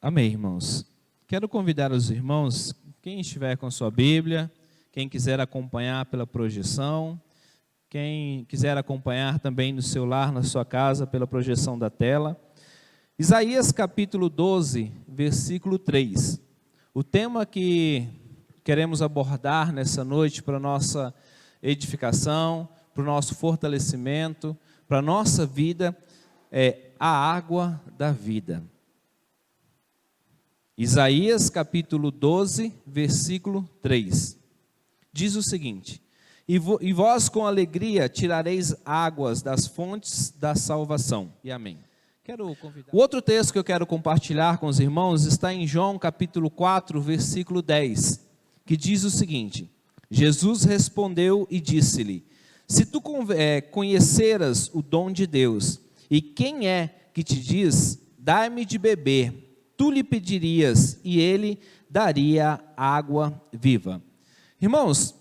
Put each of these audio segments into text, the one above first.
Amém, irmãos. Quero convidar os irmãos, quem estiver com sua Bíblia, quem quiser acompanhar pela projeção, quem quiser acompanhar também no seu lar, na sua casa, pela projeção da tela. Isaías capítulo 12, versículo 3. O tema que queremos abordar nessa noite para a nossa edificação, para o nosso fortalecimento, para a nossa vida, é a água da vida. Isaías capítulo 12, versículo 3. Diz o seguinte: E vós com alegria tirareis águas das fontes da salvação. E amém. O outro texto que eu quero compartilhar com os irmãos está em João capítulo 4, versículo 10, que diz o seguinte: Jesus respondeu e disse-lhe: Se tu conheceras o dom de Deus, e quem é que te diz, dai-me de beber, tu lhe pedirias, e ele daria água viva. Irmãos,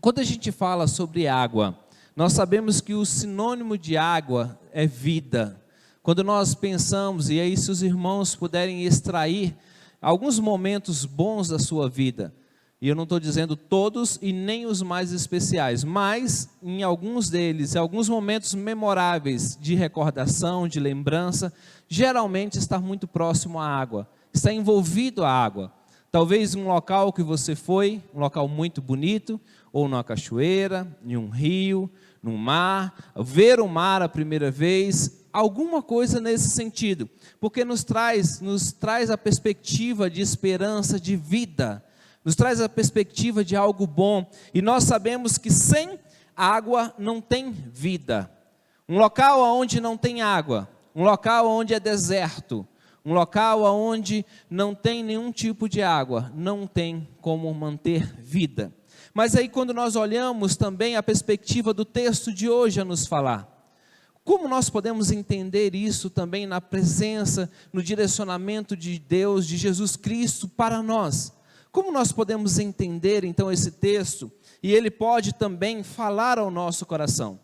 quando a gente fala sobre água, nós sabemos que o sinônimo de água é vida. Quando nós pensamos, e aí se os irmãos puderem extrair alguns momentos bons da sua vida, e eu não estou dizendo todos e nem os mais especiais, mas em alguns deles, em alguns momentos memoráveis de recordação, de lembrança, geralmente está muito próximo à água, está envolvido à água. Talvez um local que você foi, um local muito bonito, ou numa cachoeira, em um rio, num mar, ver o mar a primeira vez, alguma coisa nesse sentido, porque nos traz a perspectiva de esperança, de vida, nos traz a perspectiva de algo bom, e nós sabemos que sem água não tem vida. Um local onde não tem água, um local onde é deserto, um local onde não tem nenhum tipo de água, não tem como manter vida. Mas aí quando nós olhamos também a perspectiva do texto de hoje a nos falar, como nós podemos entender isso também na presença, no direcionamento de Deus, de Jesus Cristo para nós? Como nós podemos entender então esse texto, e ele pode também falar ao nosso coração?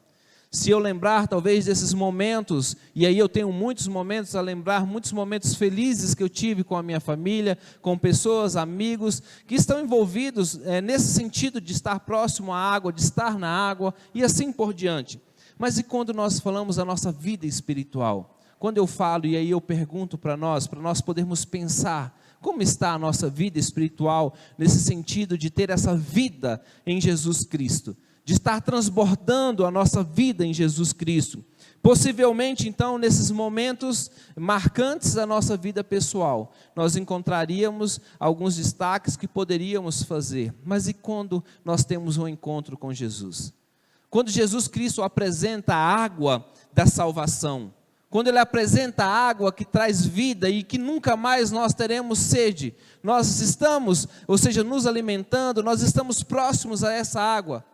Se eu lembrar talvez desses momentos, e aí eu tenho muitos momentos a lembrar, muitos momentos felizes que eu tive com a minha família, com pessoas, amigos, que estão envolvidos nesse sentido de estar próximo à água, de estar na água, e assim por diante. Mas e quando nós falamos da nossa vida espiritual? Quando eu falo, e aí eu pergunto para nós podermos pensar, como está a nossa vida espiritual, nesse sentido de ter essa vida em Jesus Cristo, de estar transbordando a nossa vida em Jesus Cristo. Possivelmente, então, nesses momentos marcantes da nossa vida pessoal, nós encontraríamos alguns destaques que poderíamos fazer. Mas e quando nós temos um encontro com Jesus? Quando Jesus Cristo apresenta a água da salvação, quando Ele apresenta a água que traz vida e que nunca mais nós teremos sede, nós estamos, ou seja, nos alimentando, nós estamos próximos a essa água,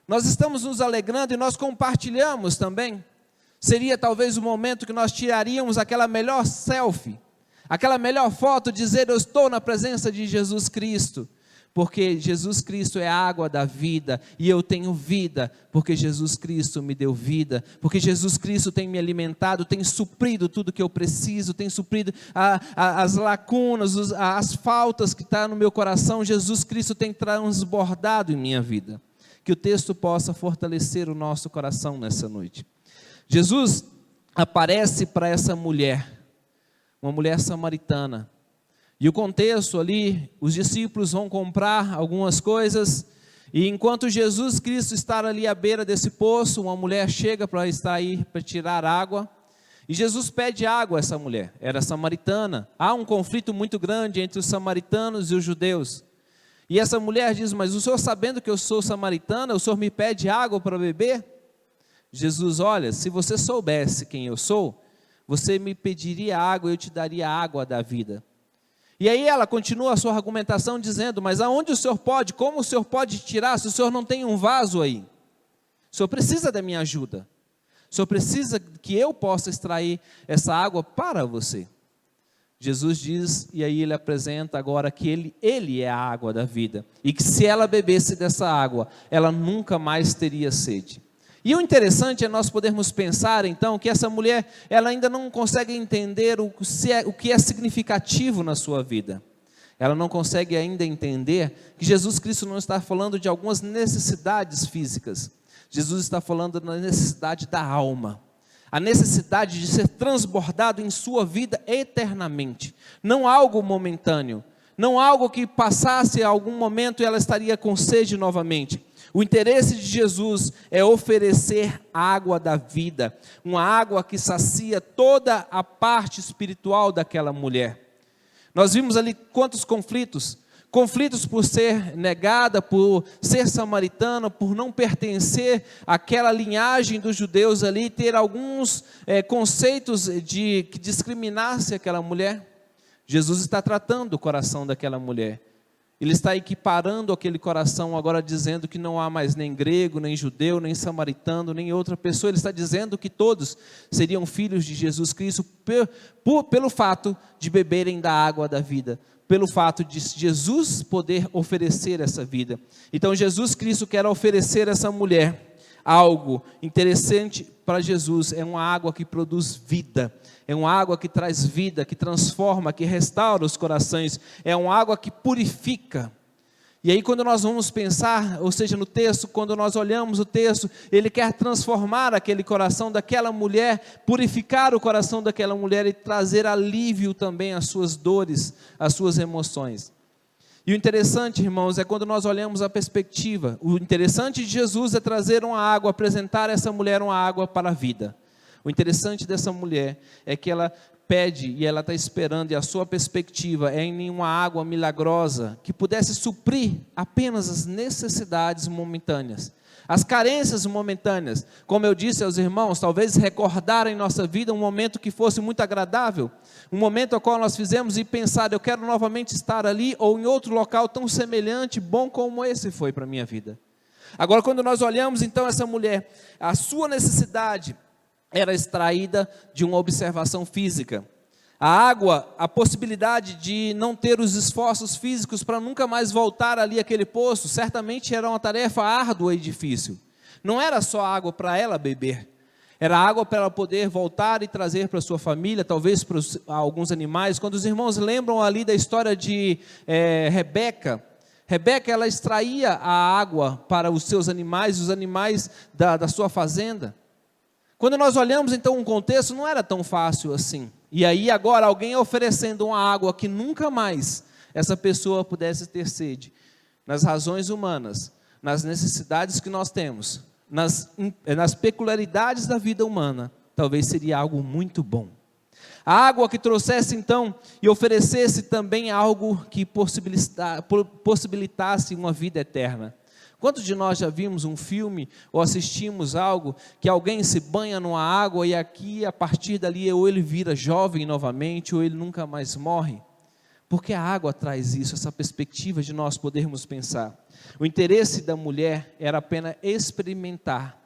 nós estamos nos alegrando e nós compartilhamos também. Seria talvez o momento que nós tiraríamos aquela melhor selfie, aquela melhor foto, dizer: eu estou na presença de Jesus Cristo, porque Jesus Cristo é a água da vida, e eu tenho vida, porque Jesus Cristo me deu vida, porque Jesus Cristo tem me alimentado, tem suprido tudo que eu preciso, tem suprido as lacunas, as faltas que estão no meu coração. Jesus Cristo tem transbordado em minha vida. Que o texto possa fortalecer o nosso coração nessa noite. Jesus aparece para essa mulher, uma mulher samaritana, e o contexto ali, os discípulos vão comprar algumas coisas, e enquanto Jesus Cristo está ali à beira desse poço, uma mulher chega para estar aí, para tirar água, e Jesus pede água a essa mulher, era samaritana. Há um conflito muito grande entre os samaritanos e os judeus, e essa mulher diz: mas o senhor, sabendo que eu sou samaritana, o senhor me pede água para beber? Jesus: olha, se você soubesse quem eu sou, você me pediria água e eu te daria a água da vida. E aí ela continua a sua argumentação dizendo: mas aonde o senhor pode, como o senhor pode tirar, se o senhor não tem um vaso aí? O senhor precisa da minha ajuda, o senhor precisa que eu possa extrair essa água para você. Jesus diz, e aí ele apresenta agora que ele é a água da vida, e que se ela bebesse dessa água, ela nunca mais teria sede. E o interessante é nós podermos pensar, então, que essa mulher, ela ainda não consegue entender o que é significativo na sua vida. Ela não consegue ainda entender que Jesus Cristo não está falando de algumas necessidades físicas. Jesus está falando da necessidade da alma. A necessidade de ser transbordado em sua vida eternamente. Não algo momentâneo. Não algo que passasse algum momento e ela estaria com sede novamente. O interesse de Jesus é oferecer água da vida. Uma água que sacia toda a parte espiritual daquela mulher. Nós vimos ali quantos conflitos. Conflitos por ser negada, por ser samaritana, por não pertencer àquela linhagem dos judeus ali, ter alguns conceitos que discriminasse aquela mulher. Jesus está tratando o coração daquela mulher. Ele está equiparando aquele coração agora, dizendo que não há mais nem grego, nem judeu, nem samaritano, nem outra pessoa. Ele está dizendo que todos seriam filhos de Jesus Cristo pelo fato de beberem da água da vida, pelo fato de Jesus poder oferecer essa vida. Então Jesus Cristo quer oferecer a essa mulher algo interessante para Jesus. É uma água que produz vida, é uma água que traz vida, que transforma, que restaura os corações, é uma água que purifica. E aí quando nós vamos pensar, ou seja, no texto, quando nós olhamos o texto, ele quer transformar aquele coração daquela mulher, purificar o coração daquela mulher e trazer alívio também às suas dores, às suas emoções. E o interessante, irmãos, é quando nós olhamos a perspectiva. O interessante de Jesus é trazer uma água, apresentar a essa mulher uma água para a vida. O interessante dessa mulher é que ela pede e ela está esperando, e a sua perspectiva é em uma água milagrosa que pudesse suprir apenas as necessidades momentâneas, as carências momentâneas. Como eu disse aos irmãos, talvez recordar em nossa vida um momento que fosse muito agradável, um momento ao qual nós fizemos e pensar, eu quero novamente estar ali ou em outro local tão semelhante, bom como esse foi para a minha vida. Agora quando nós olhamos então essa mulher, a sua necessidade era extraída de uma observação física. A água, a possibilidade de não ter os esforços físicos para nunca mais voltar ali àquele poço, certamente era uma tarefa árdua e difícil. Não era só água para ela beber, era água para ela poder voltar e trazer para a sua família, talvez para alguns animais. Quando os irmãos lembram ali da história de Rebeca, ela extraía a água para os seus animais, os animais da sua fazenda. Quando nós olhamos então um contexto, não era tão fácil assim. E aí agora alguém oferecendo uma água que nunca mais essa pessoa pudesse ter sede. Nas razões humanas, nas necessidades que nós temos, nas peculiaridades da vida humana, talvez seria algo muito bom. A água que trouxesse então e oferecesse também algo que possibilitasse uma vida eterna. Quantos de nós já vimos um filme ou assistimos algo que alguém se banha numa água e aqui a partir dali ou ele vira jovem novamente ou ele nunca mais morre? Porque a água traz isso, essa perspectiva de nós podermos pensar. O interesse da mulher era apenas experimentar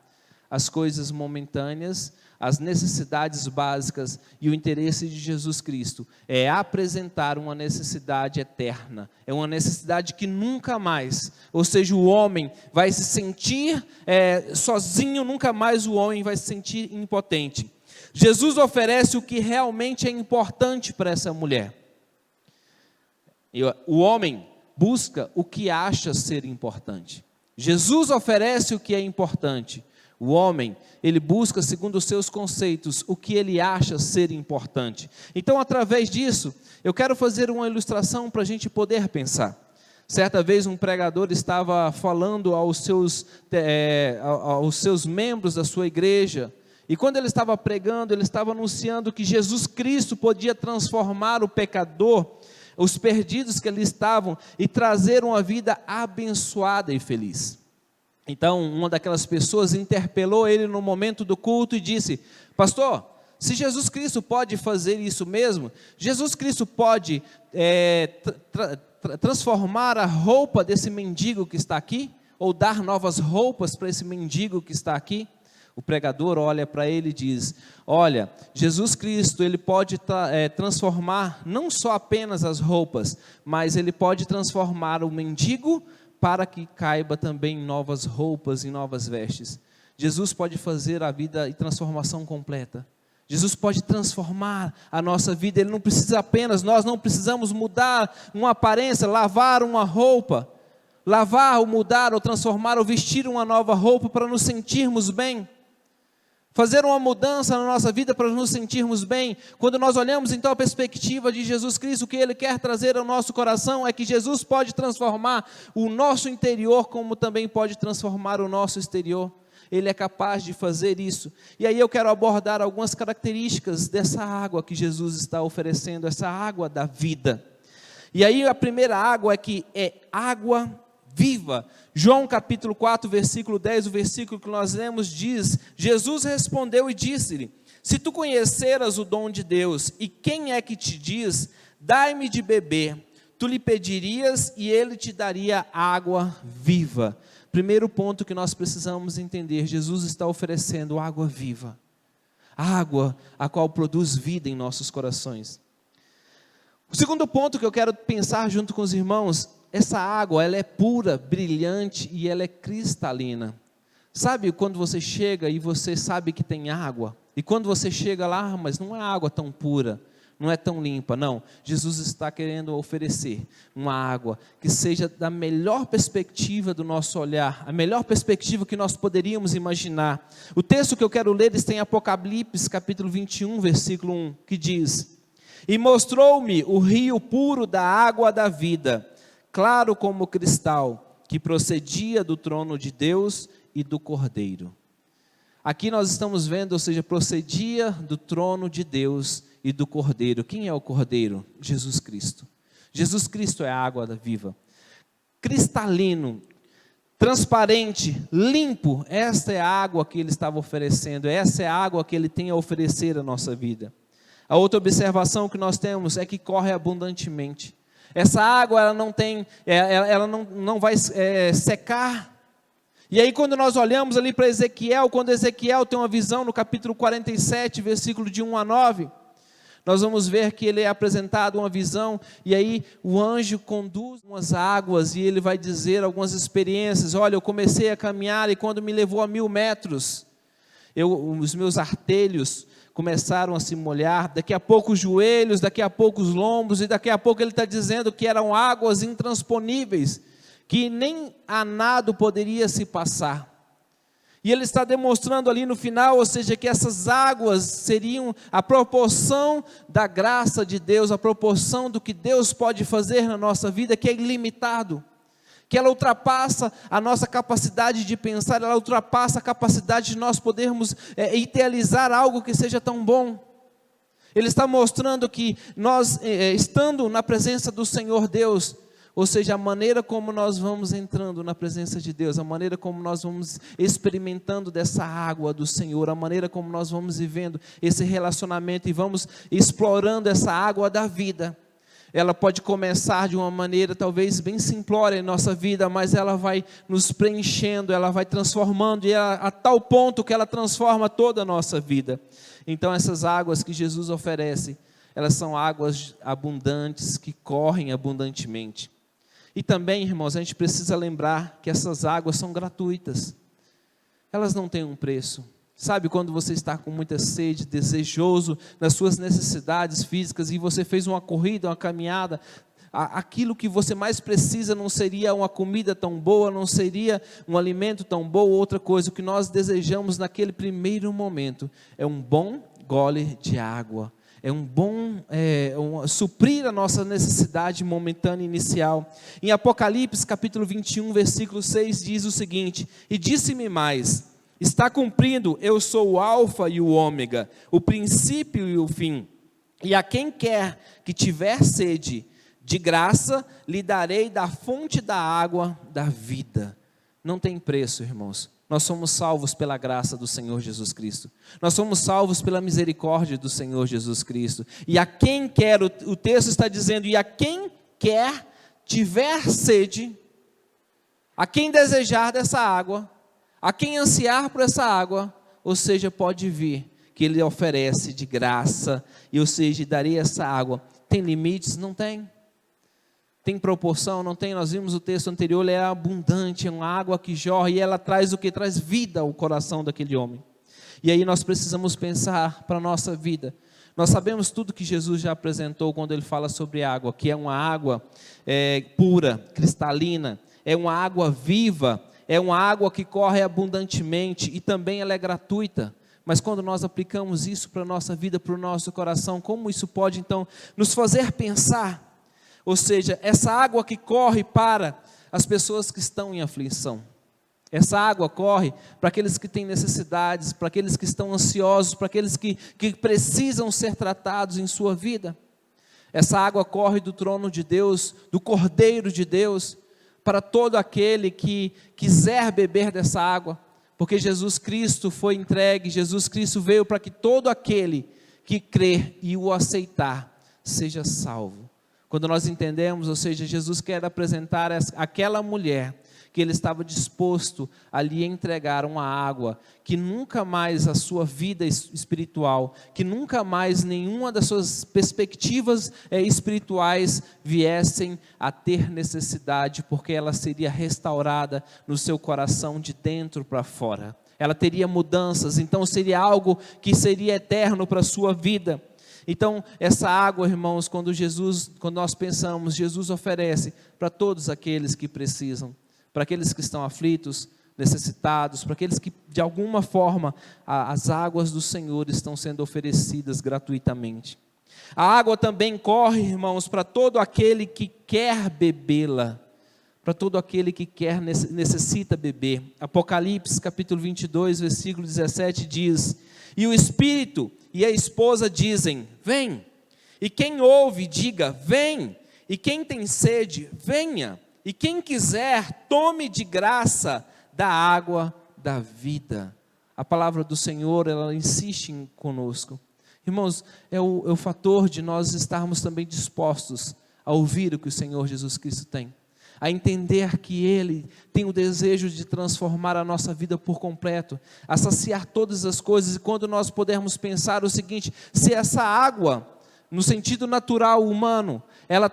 as coisas momentâneas, as necessidades básicas, e o interesse de Jesus Cristo é apresentar uma necessidade eterna, é uma necessidade que nunca mais, ou seja, o homem vai se sentir sozinho, nunca mais o homem vai se sentir impotente. Jesus oferece o que realmente é importante para essa mulher. O homem busca o que acha ser importante. Jesus oferece o que é importante. O homem, ele busca, segundo os seus conceitos, o que ele acha ser importante. Então, através disso, eu quero fazer uma ilustração para a gente poder pensar. Certa vez, um pregador estava falando aos seus membros da sua igreja, e quando ele estava pregando, ele estava anunciando que Jesus Cristo podia transformar o pecador, os perdidos que ali estavam, e trazer uma vida abençoada e feliz. Então, uma daquelas pessoas interpelou ele no momento do culto e disse: pastor, se Jesus Cristo pode fazer isso mesmo, Jesus Cristo pode transformar a roupa desse mendigo que está aqui? Ou dar novas roupas para esse mendigo que está aqui? O pregador olha para ele e diz: olha, Jesus Cristo, ele pode transformar não só apenas as roupas, mas ele pode transformar o mendigo para que caiba também novas roupas e novas vestes. Jesus pode fazer a vida e transformação completa. Jesus pode transformar a nossa vida. Ele não precisa apenas, nós não precisamos mudar uma aparência, lavar uma roupa, lavar ou mudar ou transformar ou vestir uma nova roupa para nos sentirmos bem. Fazer uma mudança na nossa vida para nos sentirmos bem. Quando nós olhamos então a perspectiva de Jesus Cristo, o que Ele quer trazer ao nosso coração é que Jesus pode transformar o nosso interior, como também pode transformar o nosso exterior. Ele é capaz de fazer isso. E aí eu quero abordar algumas características dessa água que Jesus está oferecendo, essa água da vida. E aí a primeira água é que é água viva. João capítulo 4, versículo 10, o versículo que nós lemos diz: Jesus respondeu e disse-lhe: se tu conheceras o dom de Deus, e quem é que te diz, dai-me de beber, tu lhe pedirias e ele te daria água viva. Primeiro ponto que nós precisamos entender: Jesus está oferecendo água viva, água a qual produz vida em nossos corações. O segundo ponto que eu quero pensar junto com os irmãos: essa água, ela é pura, brilhante e ela é cristalina. Sabe quando você chega e você sabe que tem água, e quando você chega lá, mas não é água tão pura, não é tão limpa, não. Jesus está querendo oferecer uma água que seja da melhor perspectiva do nosso olhar, a melhor perspectiva que nós poderíamos imaginar. O texto que eu quero ler está em Apocalipse, capítulo 21, versículo 1, que diz: e mostrou-me o rio puro da água da vida, claro como cristal, que procedia do trono de Deus e do Cordeiro. Aqui nós estamos vendo, ou seja, procedia do trono de Deus e do Cordeiro. Quem é o Cordeiro? Jesus Cristo. Jesus Cristo é a água da viva. Cristalino, transparente, limpo, esta é a água que Ele estava oferecendo, essa é a água que Ele tem a oferecer à nossa vida. A outra observação que nós temos é que corre abundantemente. Essa água ela não vai secar. E aí quando nós olhamos ali para Ezequiel, quando Ezequiel tem uma visão no capítulo 47, versículo de 1 a 9, nós vamos ver que ele é apresentado uma visão, e aí o anjo conduz umas águas, e ele vai dizer algumas experiências. Olha, eu comecei a caminhar, e quando me levou a 1000 metros, os meus artelhos começaram a se molhar, daqui a pouco os joelhos, daqui a pouco os lombos, e daqui a pouco ele está dizendo que eram águas intransponíveis, que nem a nado poderia se passar. E ele está demonstrando ali no final, ou seja, que essas águas seriam a proporção da graça de Deus, a proporção do que Deus pode fazer na nossa vida, que é ilimitado, que ela ultrapassa a nossa capacidade de pensar, ela ultrapassa a capacidade de nós podermos idealizar algo que seja tão bom. Ele está mostrando que nós, estando na presença do Senhor Deus, ou seja, a maneira como nós vamos entrando na presença de Deus, a maneira como nós vamos experimentando dessa água do Senhor, a maneira como nós vamos vivendo esse relacionamento e vamos explorando essa água da vida. Ela pode começar de uma maneira talvez bem simplória em nossa vida, mas ela vai nos preenchendo, ela vai transformando, e a tal ponto que ela transforma toda a nossa vida. Então essas águas que Jesus oferece, elas são águas abundantes, que correm abundantemente. E também, irmãos, a gente precisa lembrar que essas águas são gratuitas, elas não têm um preço. Sabe quando você está com muita sede, desejoso das suas necessidades físicas, e você fez uma corrida, uma caminhada, aquilo que você mais precisa não seria uma comida tão boa, não seria um alimento tão bom, outra coisa. O que nós desejamos naquele primeiro momento é um bom gole de água, é um bom suprir a nossa necessidade momentânea inicial. Em Apocalipse capítulo 21, versículo 6 diz o seguinte: e disse-me mais: está cumprido, eu sou o alfa e o ômega, o princípio e o fim. E a quem quer que tiver sede, de graça lhe darei da fonte da água da vida. Não tem preço, irmãos. Nós somos salvos pela graça do Senhor Jesus Cristo. Nós somos salvos pela misericórdia do Senhor Jesus Cristo. E a quem quer, o texto está dizendo, e a quem quer tiver sede, a quem desejar dessa água, a quem ansiar por essa água, ou seja, pode vir, que Ele oferece de graça, e ou seja, darei essa água. Tem limites? Não tem. Tem proporção? Não tem? Nós vimos o texto anterior, ela é abundante, é uma água que jorra, e ela traz o que? Traz vida ao coração daquele homem. E aí nós precisamos pensar para a nossa vida. Nós sabemos tudo que Jesus já apresentou quando Ele fala sobre água, que é uma água pura, cristalina, é uma água viva, é uma água que corre abundantemente e também ela é gratuita. Mas quando nós aplicamos isso para a nossa vida, para o nosso coração, como isso pode então nos fazer pensar? Ou seja, essa água que corre para as pessoas que estão em aflição. Essa água corre para aqueles que têm necessidades, para aqueles que estão ansiosos, para aqueles que precisam ser tratados em sua vida. Essa água corre do trono de Deus, do Cordeiro de Deus, para todo aquele que quiser beber dessa água. Porque Jesus Cristo foi entregue, Jesus Cristo veio para que todo aquele que crer e o aceitar seja salvo. Quando nós entendemos, ou seja, Jesus quer apresentar aquela mulher que ele estava disposto a lhe entregar uma água, que nunca mais a sua vida espiritual, que nunca mais nenhuma das suas perspectivas espirituais viessem a ter necessidade, porque ela seria restaurada no seu coração de dentro para fora. Ela teria mudanças, então seria algo que seria eterno para a sua vida. Então, essa água, irmãos, quando nós pensamos, Jesus oferece para todos aqueles que precisam, para aqueles que estão aflitos, necessitados, para aqueles que, de alguma forma, as águas do Senhor estão sendo oferecidas gratuitamente. A água também corre, irmãos, para todo aquele que quer bebê-la, para todo aquele que necessita beber. Apocalipse, capítulo 22, versículo 17, diz: e o Espírito e a esposa dizem, vem. E quem ouve, diga, vem. E quem tem sede, venha. E quem quiser, tome de graça da água da vida. A palavra do Senhor, ela insiste conosco. Irmãos, é o fator de nós estarmos também dispostos a ouvir o que o Senhor Jesus Cristo tem. A entender que Ele tem o desejo de transformar a nossa vida por completo, a saciar todas as coisas. E quando nós pudermos pensar o seguinte, se essa água, no sentido natural, humano, ela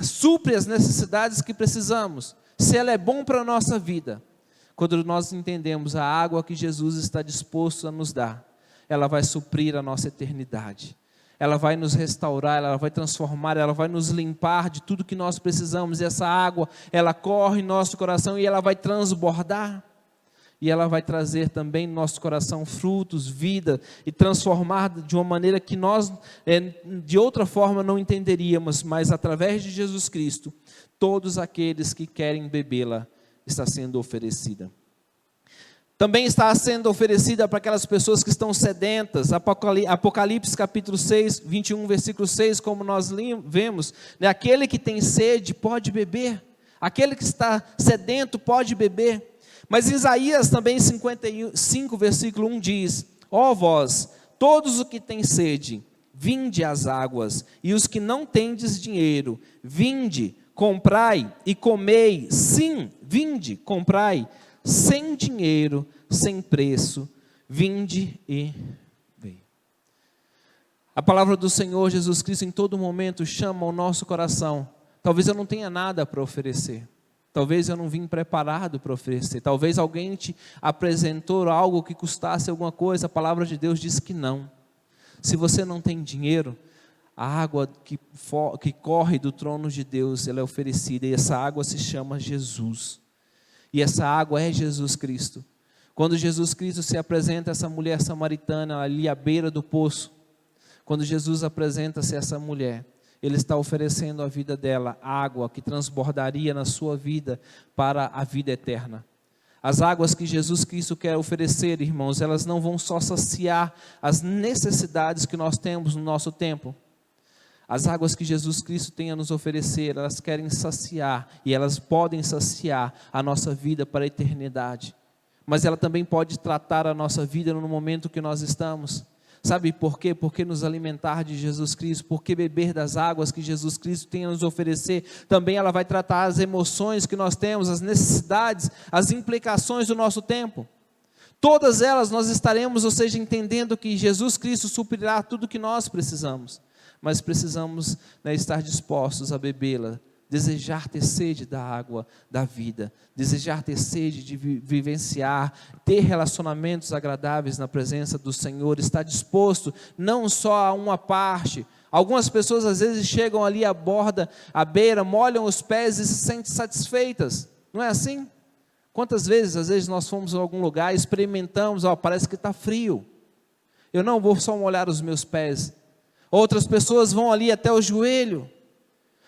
supre as necessidades que precisamos, se ela é bom para a nossa vida, quando nós entendemos a água que Jesus está disposto a nos dar, ela vai suprir a nossa eternidade. Ela vai nos restaurar, ela vai transformar, ela vai nos limpar de tudo que nós precisamos. E essa água, ela corre em nosso coração e ela vai transbordar. E ela vai trazer também no nosso coração frutos, vida, e transformar de uma maneira que nós, de outra forma, não entenderíamos. Mas através de Jesus Cristo, todos aqueles que querem bebê-la, está sendo oferecida. Também está sendo oferecida para aquelas pessoas que estão sedentas. Apocalipse capítulo 6, 21, versículo 6, como nós vemos, né? Aquele que tem sede pode beber, aquele que está sedento pode beber. Mas Isaías também 55, versículo 1 diz, ó vós, todos os que têm sede, vinde às águas, e os que não tendes dinheiro, vinde, comprai e comei. Sim, vinde, comprai, sem dinheiro, sem preço, vinde e veio. A palavra do Senhor Jesus Cristo em todo momento chama o nosso coração. Talvez eu não tenha nada para oferecer, talvez eu não vim preparado para oferecer, talvez alguém te apresentou algo que custasse alguma coisa. A palavra de Deus diz que não. Se você não tem dinheiro, a água que corre do trono de Deus, ela é oferecida, e essa água se chama Jesus. E essa água é Jesus Cristo. Quando Jesus Cristo se apresenta a essa mulher samaritana ali à beira do poço, quando Jesus apresenta-se a essa mulher, Ele está oferecendo a vida dela, água que transbordaria na sua vida para a vida eterna. As águas que Jesus Cristo quer oferecer, irmãos, elas não vão só saciar as necessidades que nós temos no nosso tempo. As águas que Jesus Cristo tem a nos oferecer, elas querem saciar, e elas podem saciar a nossa vida para a eternidade. Mas ela também pode tratar a nossa vida no momento que nós estamos. Sabe por quê? Porque nos alimentar de Jesus Cristo, porque beber das águas que Jesus Cristo tem a nos oferecer, também ela vai tratar as emoções que nós temos, as necessidades, as implicações do nosso tempo. Todas elas nós estaremos, ou seja, entendendo que Jesus Cristo suprirá tudo que nós precisamos. Mas precisamos, né, estar dispostos a bebê-la desejar ter sede da água da vida, desejar ter sede de vivenciar, ter relacionamentos agradáveis na presença do Senhor, estar disposto não só a uma parte. Algumas pessoas às vezes chegam ali à borda, à beira, molham os pés e se sentem satisfeitas, não é assim? Quantas vezes, às vezes nós fomos a algum lugar e experimentamos, parece que está frio, eu não vou só molhar os meus pés. Outras pessoas vão ali até o joelho,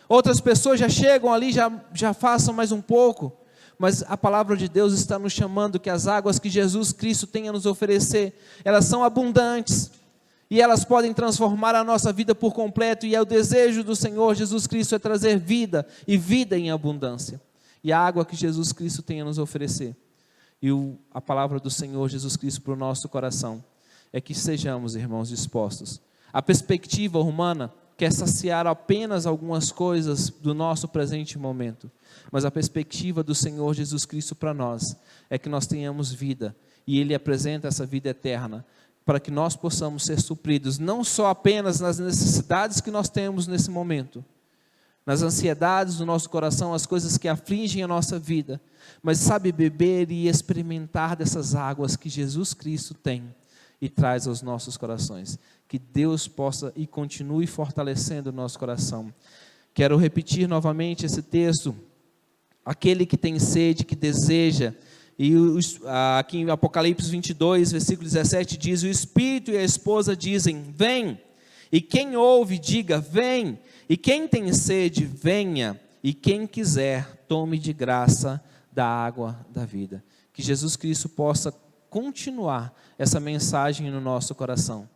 outras pessoas já chegam ali, já façam mais um pouco, mas a palavra de Deus está nos chamando que as águas que Jesus Cristo tem a nos oferecer, elas são abundantes, e elas podem transformar a nossa vida por completo, e é o desejo do Senhor Jesus Cristo é trazer vida, e vida em abundância, e a água que Jesus Cristo tem a nos oferecer, e a palavra do Senhor Jesus Cristo para o nosso coração, é que sejamos, irmãos, dispostos. A perspectiva humana quer saciar apenas algumas coisas do nosso presente momento, mas a perspectiva do Senhor Jesus Cristo para nós é que nós tenhamos vida, e Ele apresenta essa vida eterna, para que nós possamos ser supridos, não só apenas nas necessidades que nós temos nesse momento, nas ansiedades do nosso coração, as coisas que afligem a nossa vida, mas sabe, beber e experimentar dessas águas que Jesus Cristo tem e traz aos nossos corações. Que Deus possa e continue fortalecendo o nosso coração. Quero repetir novamente esse texto. Aquele que tem sede, que deseja, e aqui em Apocalipse 22, versículo 17, diz: o Espírito e a esposa dizem, vem, e quem ouve, diga, vem, e quem tem sede, venha, e quem quiser, tome de graça da água da vida. Que Jesus Cristo possa continuar essa mensagem no nosso coração.